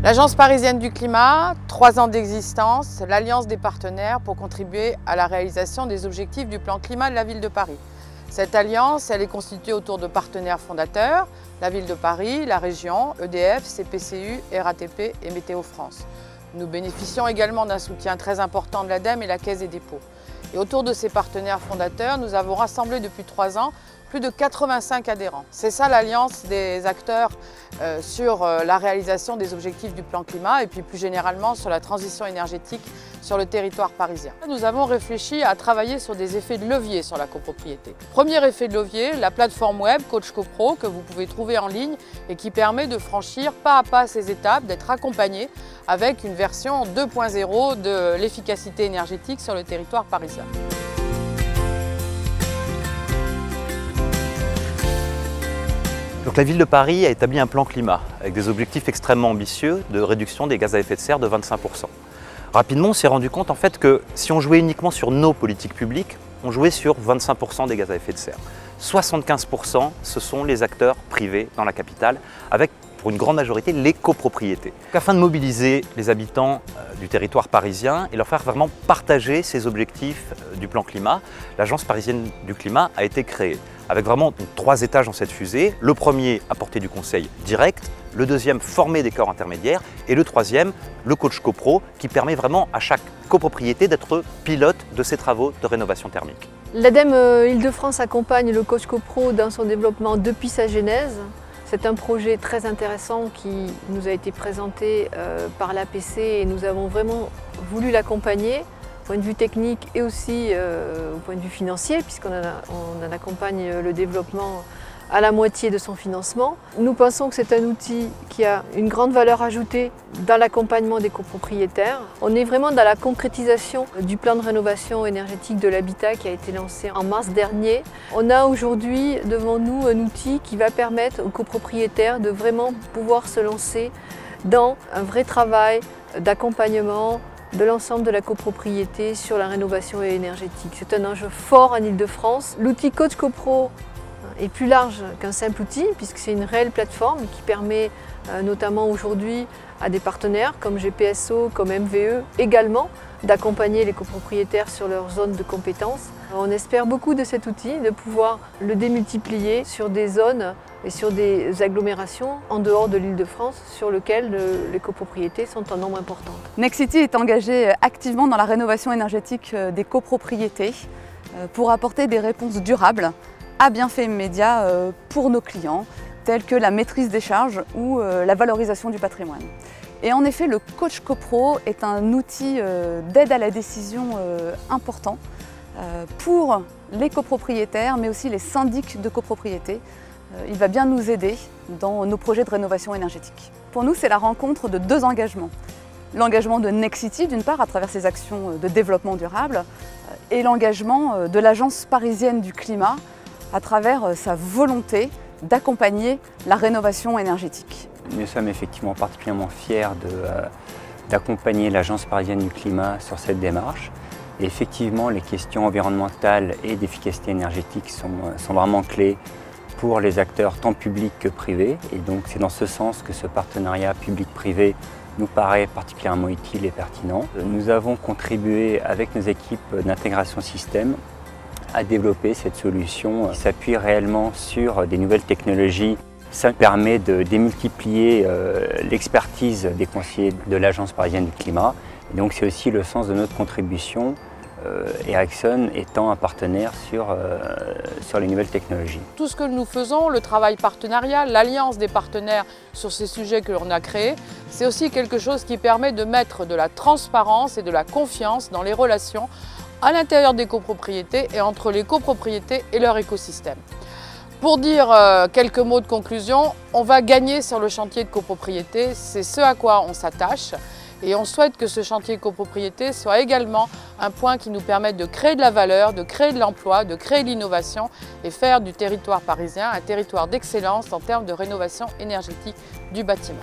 L'Agence parisienne du climat, 3 ans d'existence, l'alliance des partenaires pour contribuer à la réalisation des objectifs du plan climat de la ville de Paris. Cette alliance, elle est constituée autour de partenaires fondateurs, la ville de Paris, la région, EDF, CPCU, RATP et Météo France. Nous bénéficions également d'un soutien très important de l'ADEME et la Caisse des dépôts. Et autour de ces partenaires fondateurs, nous avons rassemblé depuis 3 ans plus de 85 adhérents. C'est ça l'alliance des acteurs sur la réalisation des objectifs du plan climat et puis plus généralement sur la transition énergétique sur le territoire parisien. Nous avons réfléchi à travailler sur des effets de levier sur la copropriété. Premier effet de levier, la plateforme web Coach CoPro que vous pouvez trouver en ligne et qui permet de franchir pas à pas ces étapes, d'être accompagné avec une version 2.0 de l'efficacité énergétique sur le territoire parisien. Donc la ville de Paris a établi un plan climat avec des objectifs extrêmement ambitieux de réduction des gaz à effet de serre de 25%. Rapidement, on s'est rendu compte en fait que si on jouait uniquement sur nos politiques publiques, on jouait sur 25% des gaz à effet de serre. 75%, ce sont les acteurs privés dans la capitale, avec pour une grande majorité les copropriétés. Afin de mobiliser les habitants du territoire parisien et leur faire vraiment partager ces objectifs du plan climat, l'Agence parisienne du climat a été créée, avec vraiment 3 étages dans cette fusée. Le premier, apporter du conseil direct, le deuxième, former des corps intermédiaires, et le troisième, le coach copro, qui permet vraiment à chaque copropriété d'être pilote de ces travaux de rénovation thermique. L'ADEME Île-de-France accompagne le coach copro dans son développement depuis sa genèse. C'est un projet très intéressant qui nous a été présenté par l'APC et nous avons vraiment voulu l'accompagner au point de vue technique et aussi au point de vue financier, puisqu'on en accompagne le développement à la moitié de son financement. Nous pensons que c'est un outil qui a une grande valeur ajoutée dans l'accompagnement des copropriétaires. On est vraiment dans la concrétisation du plan de rénovation énergétique de l'habitat qui a été lancé en mars dernier. On a aujourd'hui devant nous un outil qui va permettre aux copropriétaires de vraiment pouvoir se lancer dans un vrai travail d'accompagnement de l'ensemble de la copropriété sur la rénovation énergétique. C'est un enjeu fort en Île-de-France. L'outil Coach CoPro est plus large qu'un simple outil puisque c'est une réelle plateforme qui permet notamment aujourd'hui à des partenaires comme GPSO, comme MVE également d'accompagner les copropriétaires sur leur zone de compétences. On espère beaucoup de cet outil, de pouvoir le démultiplier sur des zones et sur des agglomérations en dehors de l'Île-de-France sur lesquelles les copropriétés sont en nombre important. Nexity est engagé activement dans la rénovation énergétique des copropriétés pour apporter des réponses durables à bienfaits immédiats pour nos clients, tels que la maîtrise des charges ou la valorisation du patrimoine. Et en effet, le Coach CoPro est un outil d'aide à la décision important pour les copropriétaires, mais aussi les syndics de copropriété. Il va bien nous aider dans nos projets de rénovation énergétique. Pour nous, c'est la rencontre de 2 engagements. L'engagement de Nexity, d'une part, à travers ses actions de développement durable, et l'engagement de l'Agence parisienne du climat, à travers sa volonté d'accompagner la rénovation énergétique. Nous sommes effectivement particulièrement fiers d'accompagner l'Agence parisienne du climat sur cette démarche. Et effectivement, les questions environnementales et d'efficacité énergétique sont vraiment clés pour les acteurs tant publics que privés. Et donc c'est dans ce sens que ce partenariat public-privé nous paraît particulièrement utile et pertinent. Nous avons contribué avec nos équipes d'intégration système à développer cette solution qui s'appuie réellement sur des nouvelles technologies. Ça permet de démultiplier l'expertise des conseillers de l'Agence parisienne du climat. Et donc c'est aussi le sens de notre contribution, Ericsson étant un partenaire sur les nouvelles technologies. Tout ce que nous faisons, le travail partenarial, l'alliance des partenaires sur ces sujets que l'on a créés, c'est aussi quelque chose qui permet de mettre de la transparence et de la confiance dans les relations à l'intérieur des copropriétés et entre les copropriétés et leur écosystème. Pour dire quelques mots de conclusion, on va gagner sur le chantier de copropriété, c'est ce à quoi on s'attache et on souhaite que ce chantier de copropriété soit également un point qui nous permette de créer de la valeur, de créer de l'emploi, de créer de l'innovation et faire du territoire parisien un territoire d'excellence en termes de rénovation énergétique du bâtiment.